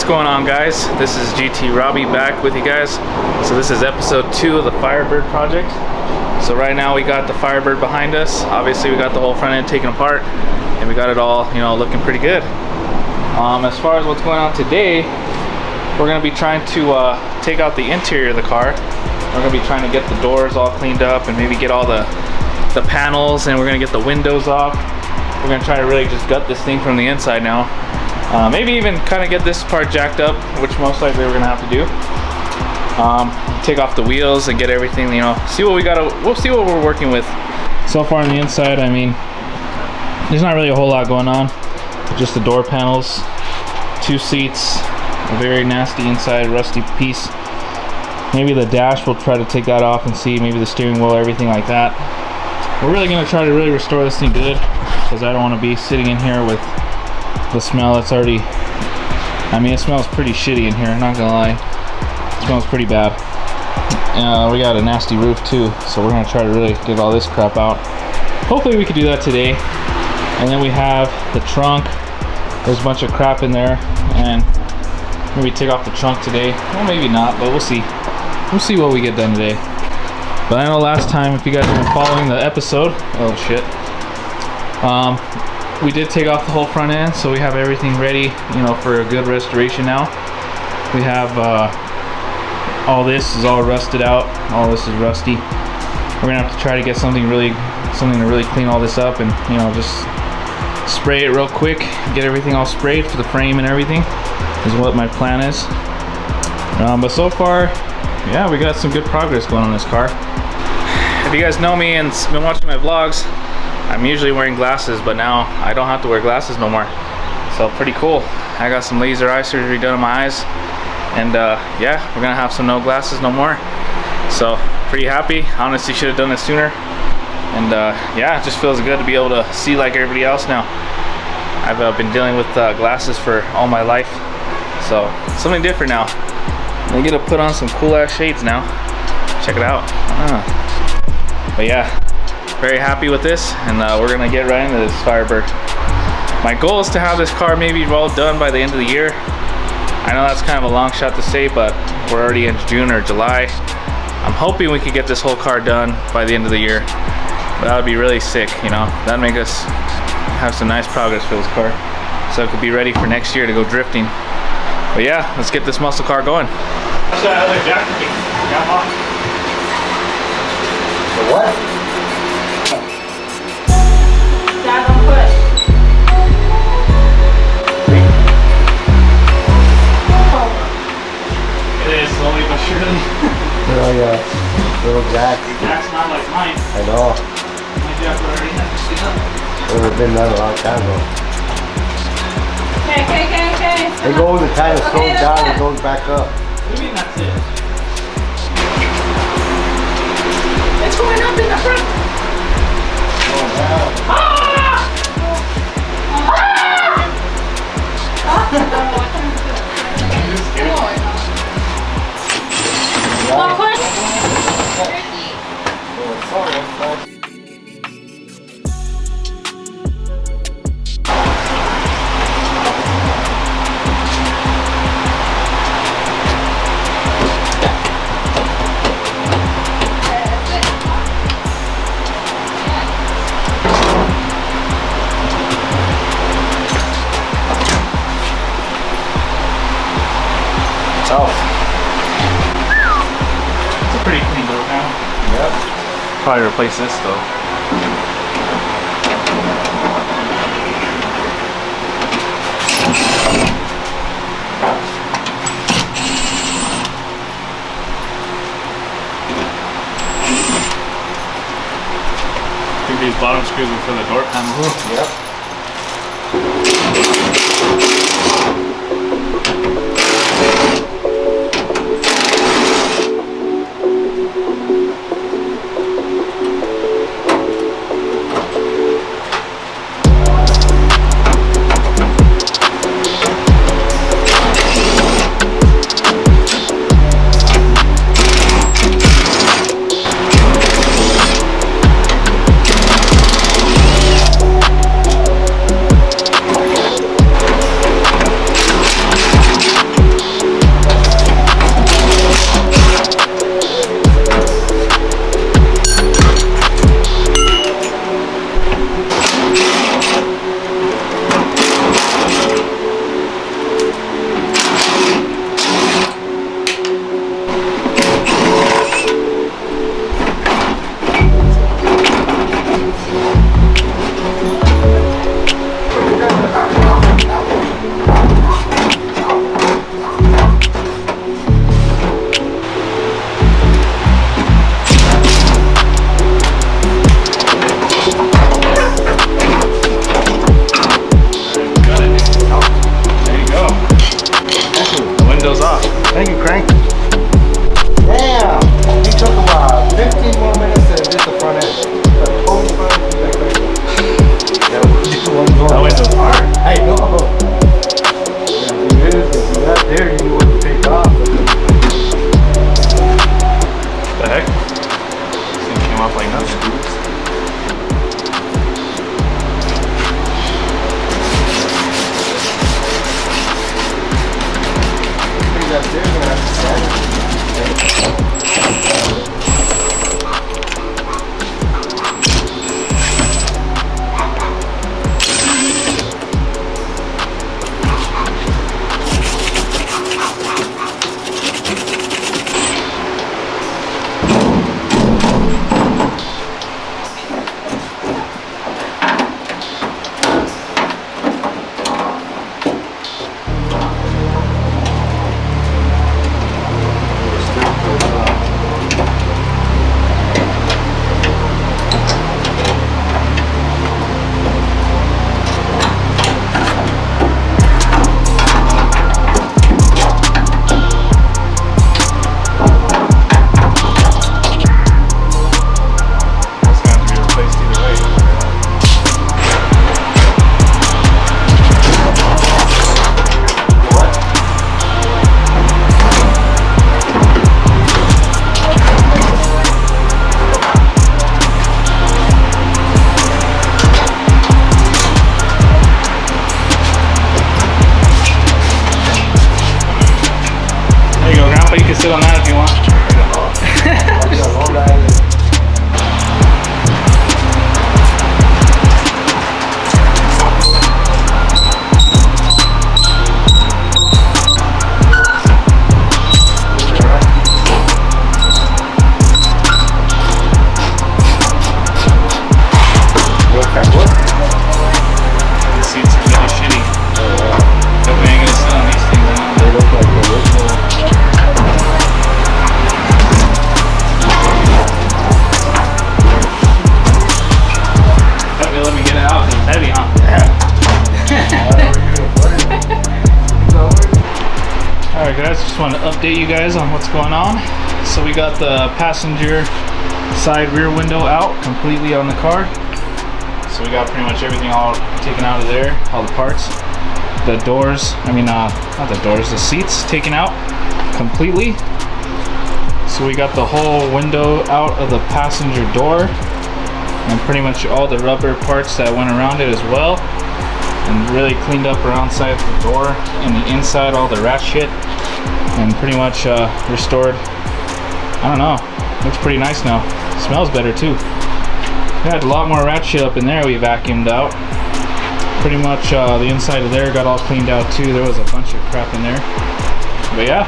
going on, guys? This is GT Robbie back with you guys. So this is episode 2 of the Firebird project. So right now we got the Firebird behind us. Obviously we got the whole front end taken apart and we got it all, looking pretty good. As far as what's going on today, we're going to be trying to take out the interior of the car. We're going to be trying to get the doors all cleaned up and maybe get all the panels, and we're going to get the windows off. We're going to try to really just gut this thing from the inside now. Maybe even kind of get this part jacked up, which most likely we're going to have to do. Take off the wheels and get everything, see what we got. We'll see what we're working with. So far on the inside, I mean, there's not really a whole lot going on. Just the door panels, 2 seats, a very nasty inside rusty piece. Maybe the dash, we'll try to take that off and see, maybe the steering wheel, everything like that. We're really going to try to really restore this thing good, because I don't want to be sitting in here with the smell. It's already, it smells pretty shitty in here, not gonna lie. It smells pretty bad. We got a nasty roof too, so we're gonna try to really get all this crap out. Hopefully we could do that today. And then we have the trunk. There's a bunch of crap in there, and maybe take off the trunk today. Well, maybe not, but we'll see. We'll see what we get done today. But I know last time, if you guys have been following the episode, oh shit, we did take off the whole front end, so we have everything ready, for a good restoration now. We have all this is all rusted out. All this is rusty. We're gonna have to try to get something to really clean all this up, and just spray it real quick, get everything all sprayed for the frame and everything. Is what my plan is. But so far, yeah, we got some good progress going on this car. If you guys know me and been watching my vlogs, I'm usually wearing glasses, but now I don't have to wear glasses no more. So pretty cool. I got some laser eye surgery done on my eyes, and yeah, we're gonna have some no glasses no more. So pretty happy. Honestly, should have done this sooner. And yeah, it just feels good to be able to see like everybody else now. I've been dealing with glasses for all my life, so something different now. I get to put on some cool ass shades now. Check it out. But yeah, very happy with this, and we're gonna get right into this Firebird. My goal is to have this car maybe all done by the end of the year. I know that's kind of a long shot to say, but we're already in June or July. I'm hoping we could get this whole car done by the end of the year. That would be really sick, That'd make us have some nice progress for this car, so it could be ready for next year to go drifting. But yeah, let's get this muscle car going. What's that other jacket? The what? Dad, don't push. It is, slowly but surely. Oh yeah, little Jack. Jack's not like mine. I know. My Jack already had this thing up. It would have been done a long time ago. Okay. It goes, it kind of slows down and goes back up. What do you mean that's it? It's going up in the front. Oh wow. It's a pretty clean door now. Yep. Probably replace this though. I think these bottom screws are for the door panels. Yep. Thank you, Crank. Damn! He took a while. 15 more minutes and just the front end. The whole front end back there. Yeah, this one going. That way so far. I know. Yeah, it is. If you're not there, you wouldn't take off. The heck? This thing came off like nuts. Up there, you're gonna have to stand it. You can sit on that if you want. The seats are really shitty. Definitely ain't gonna sit on these things. They look like the original. Let me get it out because it's heavy, huh? Alright guys, just wanted to update you guys on what's going on. So we got the passenger side rear window out completely on the car. So we got pretty much everything all taken out of there, all the parts. The doors, not the doors, the seats taken out completely. So we got the whole window out of the passenger door. And pretty much all the rubber parts that went around it as well, and really cleaned up around side of the door and the inside, all the rat shit, and pretty much restored. I don't know, looks pretty nice now. Smells better too. We had a lot more rat shit up in there we vacuumed out. Pretty much the inside of there got all cleaned out too. There was a bunch of crap in there, but yeah,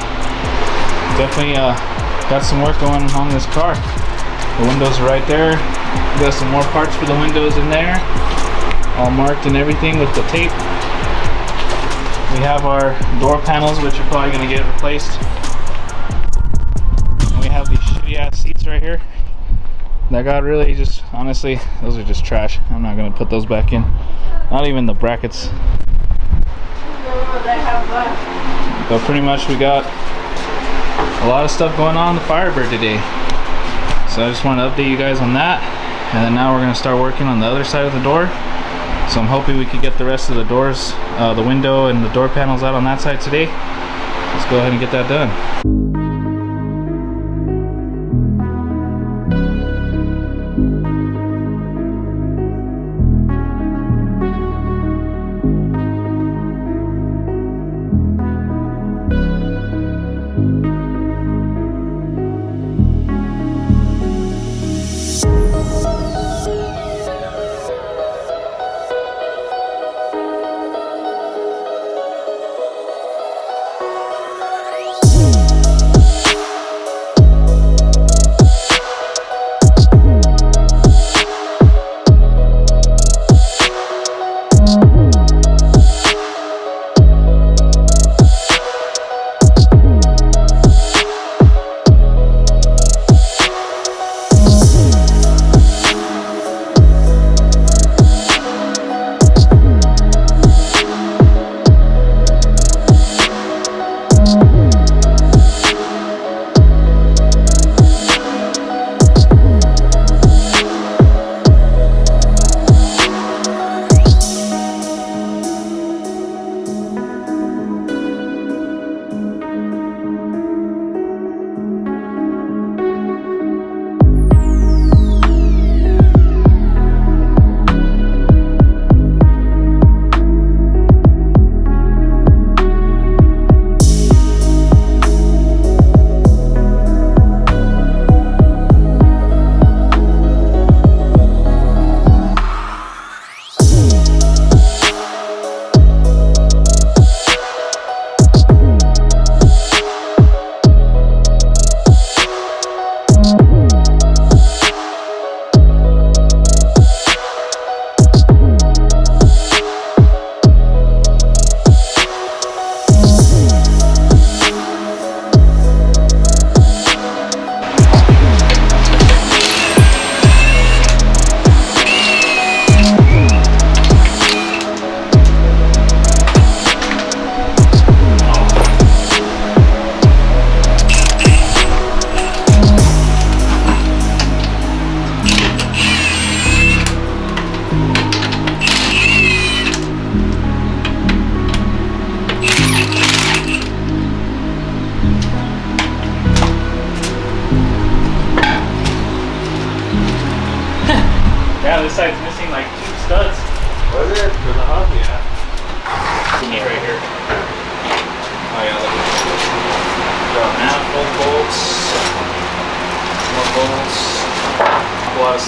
definitely got some work going on this car. The windows are right there. We got some more parts for the windows in there, all marked and everything with the tape. We have our door panels, which are probably going to get replaced. And we have these shitty ass seats right here that got really just, honestly, those are just trash. I'm not going to put those back in. Not even the brackets. But pretty much we got a lot of stuff going on the Firebird today. So I just want to update you guys on that. And then now we're going to start working on the other side of the door. So I'm hoping we could get the rest of the doors, the window and the door panels out on that side today. Let's go ahead and get that done.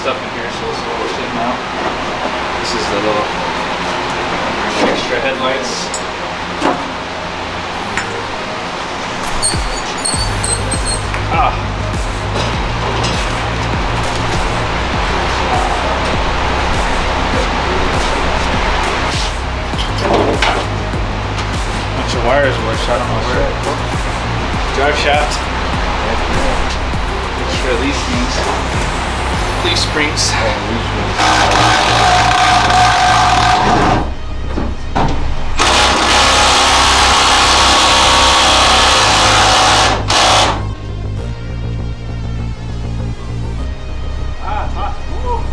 stuff in here, so this is what we're sitting out. This is the little extra headlights. Bunch of wires which I don't know where. Drive shaft. Make sure these things, these springs.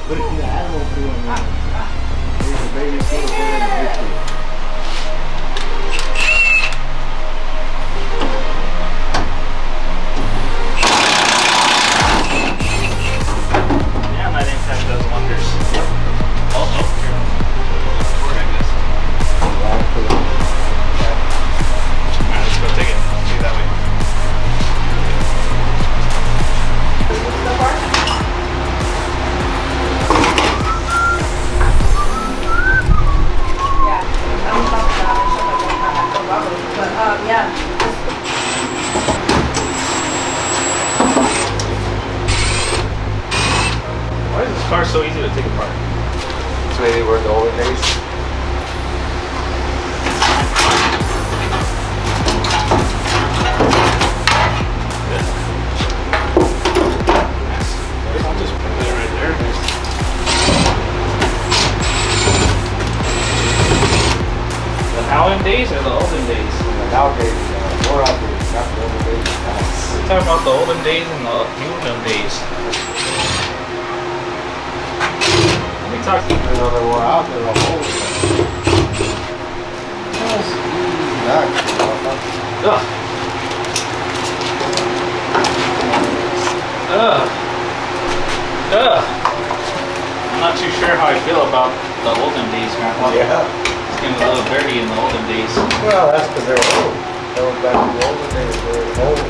But if the animal doing it, there's a baby still there in the picture. Yeah, that impact does wonders. Oh, here. Forward, I guess. Alright, let's go take it. See that way. Why is this car so easy to take apart? That's maybe where the older days. I'll just put it right there. The Howland days or the olden days? Nowadays, more out there, not the older days. We're talking about the olden days and the new days. Let me talk to you. You know, they were out there the whole time. Ugh. Ugh. Ugh. I'm not too sure how I feel about the olden days, man. Yeah. It's getting a little dirty in the olden days. Well, that's because they were old. That was back to the older days. They were old.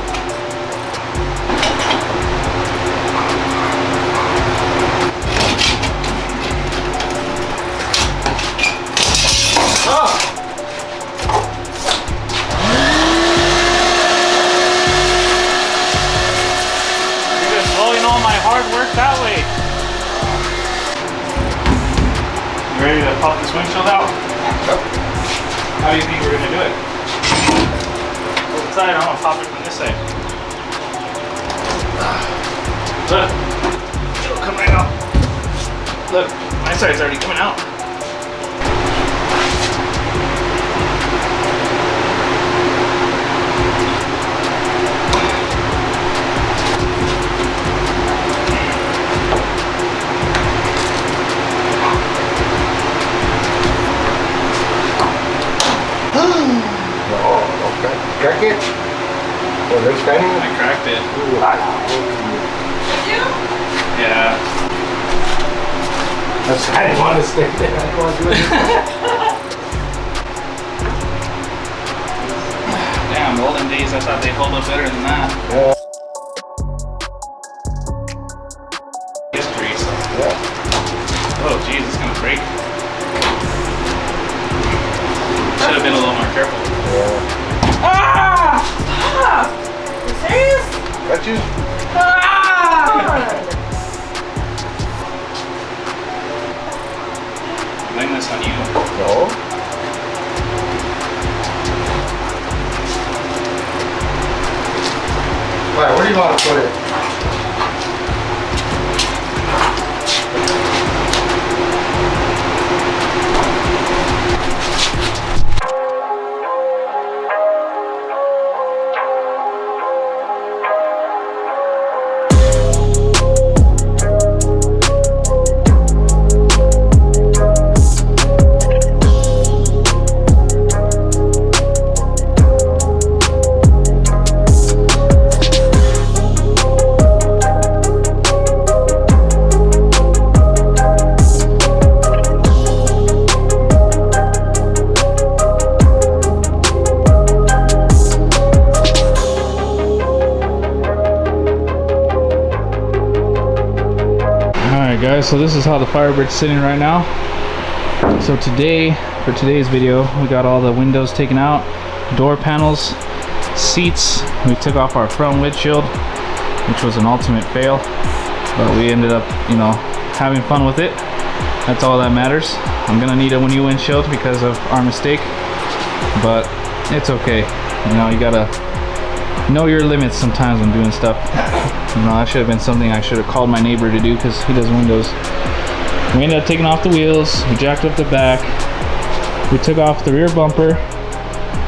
You're just blowing all my hard work that way. You ready to pop this windshield out? Yep. How do you think we're gonna do it? What side? I'm gonna pop it from this side. Look, it'll come right out. Look, my side's already coming out. Oh, okay. Crack it? Oh, they're standing? I cracked it. Ooh, Yeah. I didn't want to stay there. I didn't want to do it. Damn, the olden days, I thought they'd hold up better than that. Yeah. History, so. Yeah. Oh, geez, it's gonna break. Should have been a little more careful. Yeah. Ah! Stop! You serious? Got you? Ah! Blame this on you. No. Right, where do you want to put it? guys, so this is how the Firebird's sitting right now. So today, for today's video, we got all the windows taken out, door panels, seats. We took off our front windshield, which was an ultimate fail, but we ended up, you know, having fun with it. That's all that matters. I'm gonna need a new windshield because of our mistake, but it's okay. You know, you gotta know your limits sometimes when doing stuff. You know, that should have been something I should have called my neighbor to do because he does windows. We ended up taking off the wheels, we jacked up the back, we took off the rear bumper,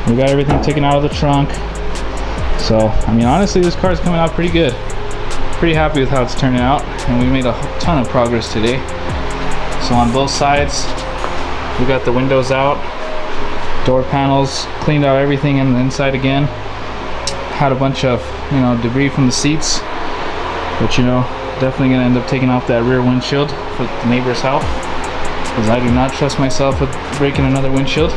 we got everything taken out of the trunk. So, I mean, honestly, this car is coming out pretty good. Pretty happy with how it's turning out, and we made a ton of progress today. So on both sides, we got the windows out, door panels, cleaned out everything in the inside again. Had a bunch of, you know, debris from the seats, but you know, definitely gonna end up taking off that rear windshield for the neighbor's help, because I do not trust myself with breaking another windshield.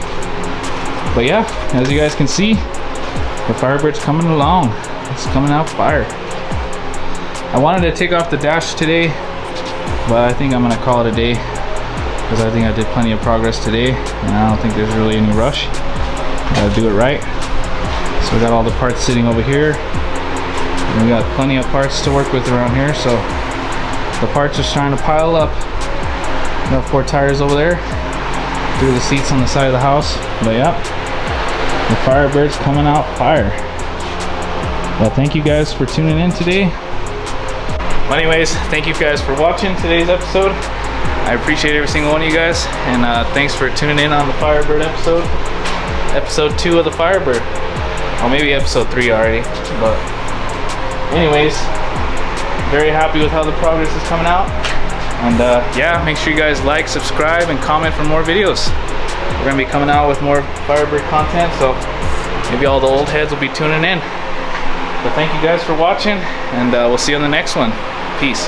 But yeah, as you guys can see, the Firebird's coming along. It's coming out fire. I wanted to take off the dash today, but I think I'm gonna call it a day, because I think I did plenty of progress today, and I don't think there's really any rush. Gotta do it right. So we got all the parts sitting over here, and we got plenty of parts to work with around here, so the parts are starting to pile up. We got 4 tires over there, through the seats on the side of the house. But yeah, the Firebird's coming out fire. Well, thank you guys for tuning in today. Well, anyways, thank you guys for watching today's episode. I appreciate every single one of you guys, and thanks for tuning in on the Firebird episode 2 of the Firebird. Well, maybe episode 3 already, but anyways, very happy with how the progress is coming out. And yeah, make sure you guys like, subscribe, and comment for more videos. We're gonna be coming out with more Firebird content, so maybe all the old heads will be tuning in. But thank you guys for watching, and we'll see you on the next one. Peace.